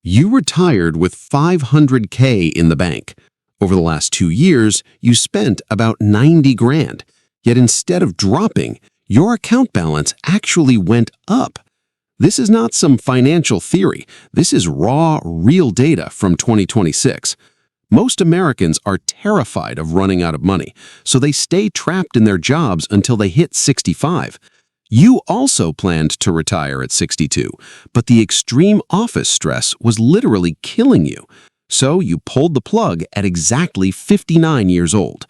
You retired with $500K in the bank. Over the last 2 years, you spent about 90 grand. Yet instead of dropping, your account balance actually went up. This is not some financial theory. This is raw, real data from 2026. Most Americans are terrified of running out of money, so they stay trapped in their jobs until they hit 65. You also planned to retire at 62, but the extreme office stress was literally killing you. So you pulled the plug at exactly 59 years old.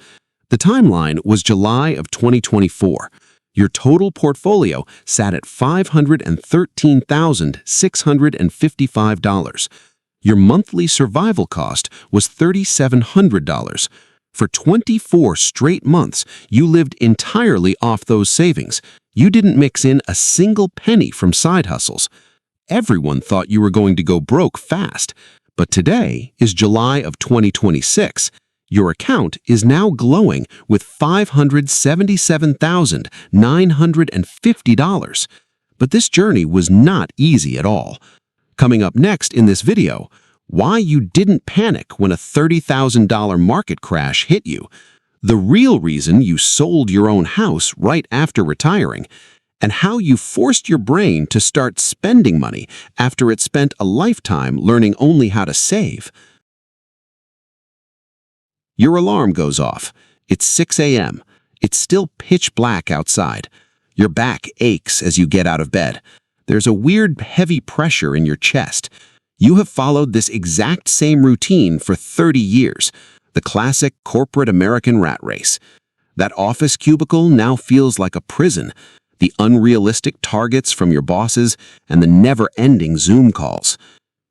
The timeline was July of 2024. Your total portfolio sat at $513,655. Your monthly survival cost was $3,700. For 24 straight months, you lived entirely off those savings. You didn't mix in a single penny from side hustles. Everyone thought you were going to go broke fast. But today is July of 2026. Your account is now glowing with $577,950. But this journey was not easy at all. Coming up next in this video, why you didn't panic when a $30,000 market crash hit you, the real reason you sold your own house right after retiring, and how you forced your brain to start spending money after it spent a lifetime learning only how to save. Your alarm goes off. It's 6 a.m. It's still pitch black outside. Your back aches as you get out of bed. There's a weird, heavy pressure in your chest. You have followed this exact same routine for 30 years, the classic corporate American rat race. That office cubicle now feels like a prison, the unrealistic targets from your bosses and the never-ending Zoom calls.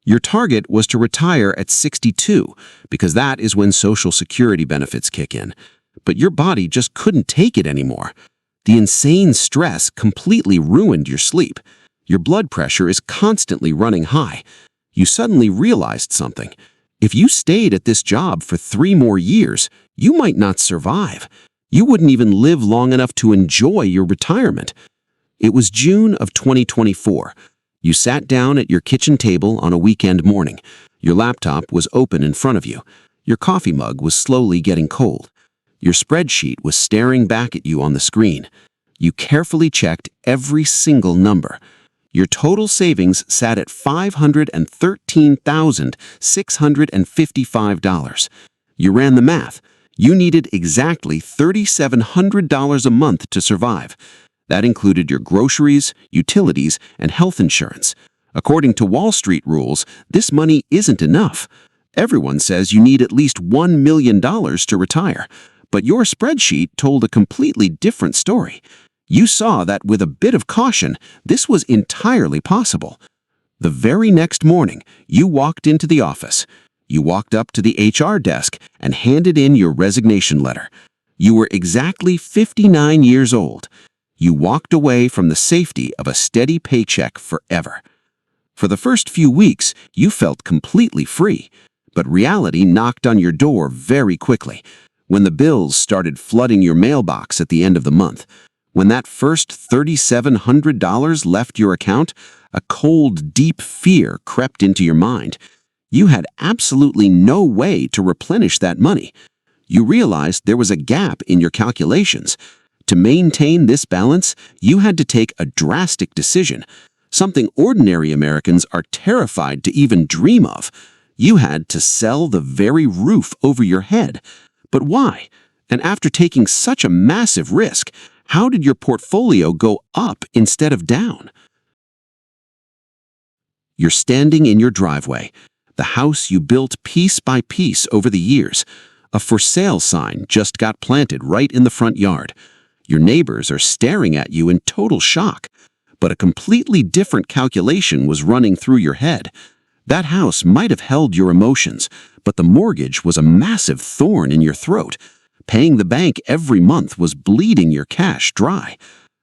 Your target was to retire at 62 because that is when Social Security benefits kick in. But your body just couldn't take it anymore. The insane stress completely ruined your sleep. Your blood pressure is constantly running high. You suddenly realized something. If you stayed at this job for 3 more years, you might not survive. You wouldn't even live long enough to enjoy your retirement. It was June of 2024. You sat down at your kitchen table on a weekend morning. Your laptop was open in front of you. Your coffee mug was slowly getting cold. Your spreadsheet was staring back at you on the screen. You carefully checked every single number. Your total savings sat at $513,655. You ran the math. You needed exactly $3,700 a month to survive. That included your groceries, utilities, and health insurance. According to Wall Street rules, this money isn't enough. Everyone says you need at least $1 million to retire. But your spreadsheet told a completely different story. You saw that with a bit of caution, this was entirely possible. The very next morning, you walked into the office. You walked up to the HR desk and handed in your resignation letter. You were exactly 59 years old. You walked away from the safety of a steady paycheck forever. For the first few weeks, you felt completely free. But reality knocked on your door very quickly. When the bills started flooding your mailbox at the end of the month, when that first $3,700 left your account, a cold, deep fear crept into your mind. You had absolutely no way to replenish that money. You realized there was a gap in your calculations. To maintain this balance, you had to take a drastic decision, something ordinary Americans are terrified to even dream of. You had to sell the very roof over your head. But why? And after taking such a massive risk, how did your portfolio go up instead of down? You're standing in your driveway, the house you built piece by piece over the years. A for sale sign just got planted right in the front yard. Your neighbors are staring at you in total shock, but a completely different calculation was running through your head. That house might have held your emotions, but the mortgage was a massive thorn in your throat. Paying the bank every month was bleeding your cash dry.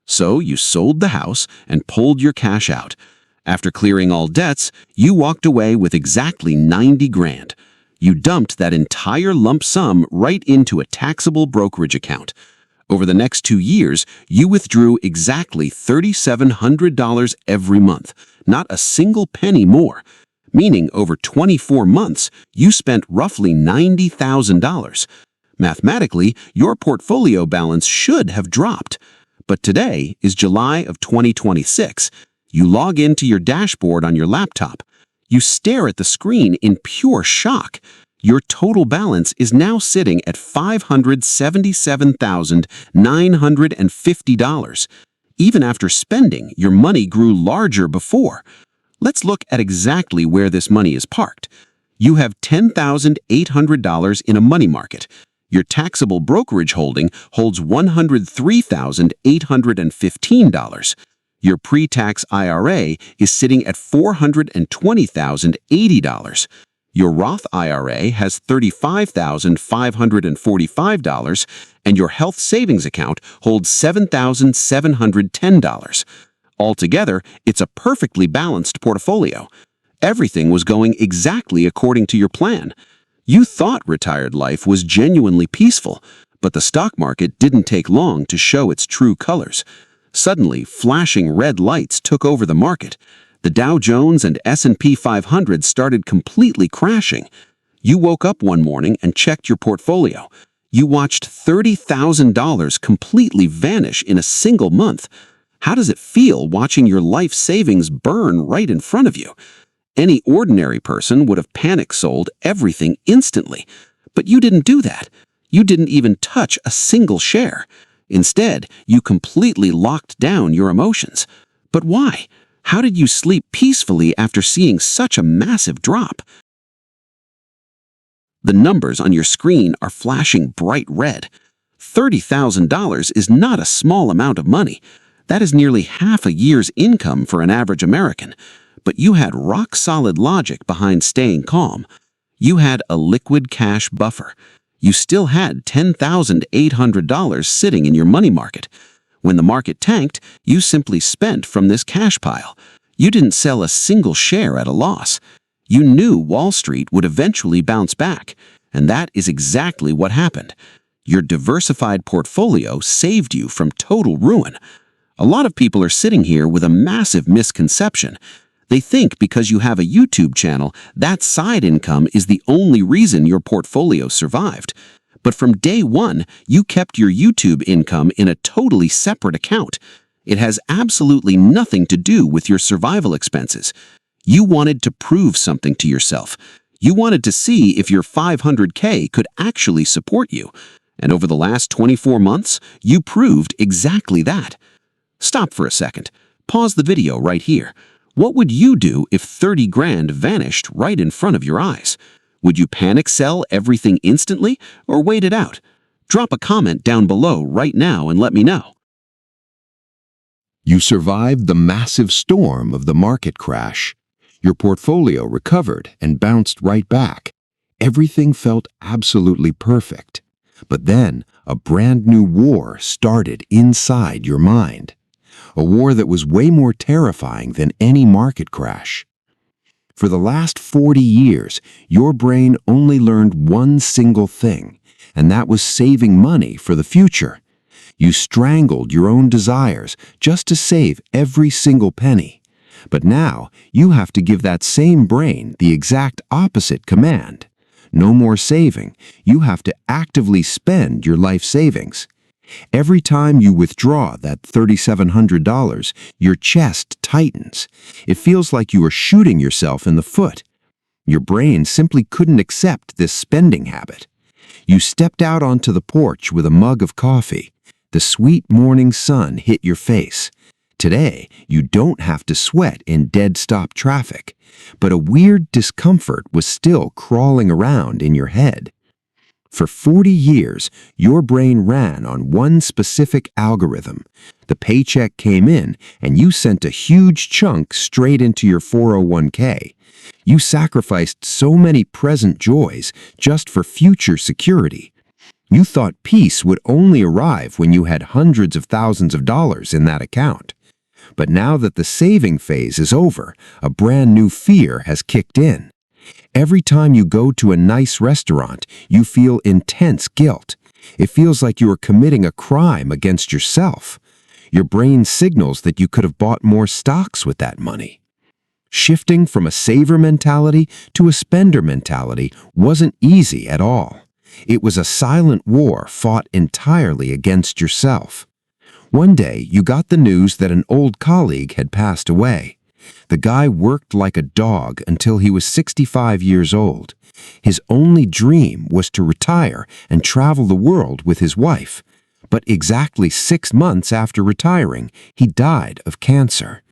So you sold the house and pulled your cash out. After clearing all debts, you walked away with exactly 90 grand. You dumped that entire lump sum right into a taxable brokerage account. Over the next 2 years, you withdrew exactly $3,700 every month, not a single penny more. meaning over 24 months, you spent roughly $90,000. Mathematically, your portfolio balance should have dropped. But today is July of 2026. You log into your dashboard on your laptop. You stare at the screen in pure shock. Your total balance is now sitting at $577,950. Even after spending, your money grew larger before. Let's look at exactly where this money is parked. You have $10,800 in a money market. Your taxable brokerage holding holds $103,815. Your pre-tax IRA is sitting at $420,080. Your Roth IRA has $35,545, and your health savings account holds $7,710. Altogether, it's a perfectly balanced portfolio. Everything was going exactly according to your plan. You thought retired life was genuinely peaceful, but the stock market didn't take long to show its true colors. Suddenly, flashing red lights took over the market. The Dow Jones and S&P 500 started completely crashing. You woke up one morning and checked your portfolio. You watched $30,000 completely vanish in a single month. How does it feel watching your life savings burn right in front of you? Any ordinary person would have panic sold everything instantly. But you didn't do that. You didn't even touch a single share. Instead, you completely locked down your emotions. But why? How did you sleep peacefully after seeing such a massive drop? The numbers on your screen are flashing bright red. $30,000 is not a small amount of money. That is nearly half a year's income for an average American. But you had rock-solid logic behind staying calm. You had a liquid cash buffer. You still had $10,800 sitting in your money market. When the market tanked, you simply spent from this cash pile. You didn't sell a single share at a loss. You knew Wall Street would eventually bounce back, and that is exactly what happened. Your diversified portfolio saved you from total ruin. A lot of people are sitting here with a massive misconception. They think because you have a YouTube channel, that side income is the only reason your portfolio survived. But from day one, you kept your YouTube income in a totally separate account. It has absolutely nothing to do with your survival expenses. You wanted to prove something to yourself. You wanted to see if your $500K could actually support you. And over the last 24 months, you proved exactly that. Stop for a second. Pause the video right here. What would you do if 30 grand vanished right in front of your eyes? Would you panic sell everything instantly or wait it out? Drop a comment down below right now and let me know. You survived the massive storm of the market crash. Your portfolio recovered and bounced right back. Everything felt absolutely perfect. But then a brand new war started inside your mind. A war that was way more terrifying than any market crash. For the last 40 years, your brain only learned one single thing, and that was saving money for the future. You strangled your own desires just to save every single penny. But now, you have to give that same brain the exact opposite command. No more saving. You have to actively spend your life savings. Every time you withdraw that $3,700, your chest tightens. It feels like you are shooting yourself in the foot. Your brain simply couldn't accept this spending habit. You stepped out onto the porch with a mug of coffee. The sweet morning sun hit your face. Today, you don't have to sweat in dead-stop traffic, but a weird discomfort was still crawling around in your head. For 40 years, your brain ran on one specific algorithm. The paycheck came in, and you sent a huge chunk straight into your 401k. You sacrificed so many present joys just for future security. You thought peace would only arrive when you had hundreds of thousands of dollars in that account. But now that the saving phase is over, a brand new fear has kicked in. Every time you go to a nice restaurant, you feel intense guilt. It feels like you are committing a crime against yourself. Your brain signals that you could have bought more stocks with that money. Shifting from a saver mentality to a spender mentality wasn't easy at all. It was a silent war fought entirely against yourself. One day, you got the news that an old colleague had passed away. The guy worked like a dog until he was 65 years old. His only dream was to retire and travel the world with his wife. But exactly 6 months after retiring, he died of cancer.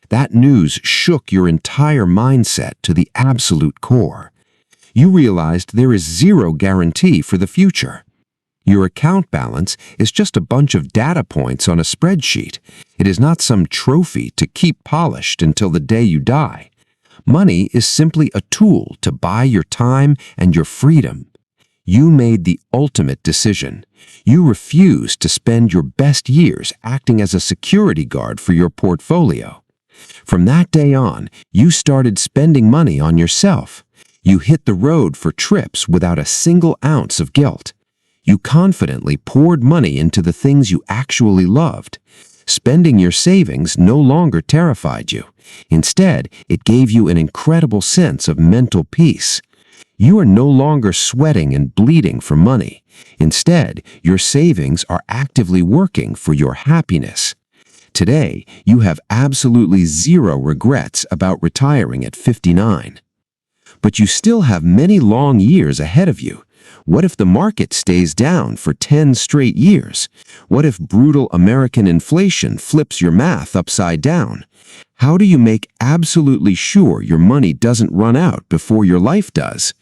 That news shook your entire mindset to the absolute core. You realized there is zero guarantee for the future. Your account balance is just a bunch of data points on a spreadsheet. It is not some trophy to keep polished until the day you die. Money is simply a tool to buy your time and your freedom. You made the ultimate decision. You refused to spend your best years acting as a security guard for your portfolio. From that day on, you started spending money on yourself. You hit the road for trips without a single ounce of guilt. You confidently poured money into the things you actually loved. Spending your savings no longer terrified you. Instead, it gave you an incredible sense of mental peace. You are no longer sweating and bleeding for money. Instead, your savings are actively working for your happiness. Today, you have absolutely zero regrets about retiring at 59. But you still have many long years ahead of you. What if the market stays down for 10 straight years? What if brutal American inflation flips your math upside down? How do you make absolutely sure your money doesn't run out before your life does?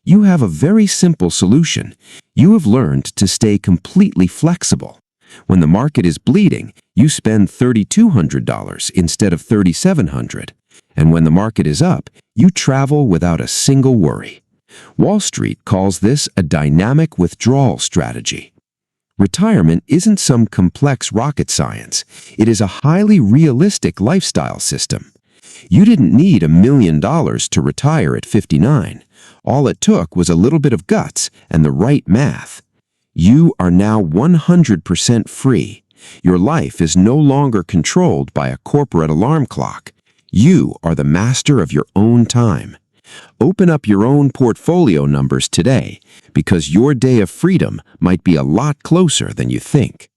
You have a very simple solution. You have learned to stay completely flexible. When the market is bleeding, you spend $3,200 instead of $3,700. And when the market is up, you travel without a single worry. Wall Street calls this a dynamic withdrawal strategy. Retirement isn't some complex rocket science. It is a highly realistic lifestyle system. You didn't need $1 million to retire at 59. All it took was a little bit of guts and the right math. You are now 100% free. Your life is no longer controlled by a corporate alarm clock. You are the master of your own time. Open up your own portfolio numbers today, because your day of freedom might be a lot closer than you think.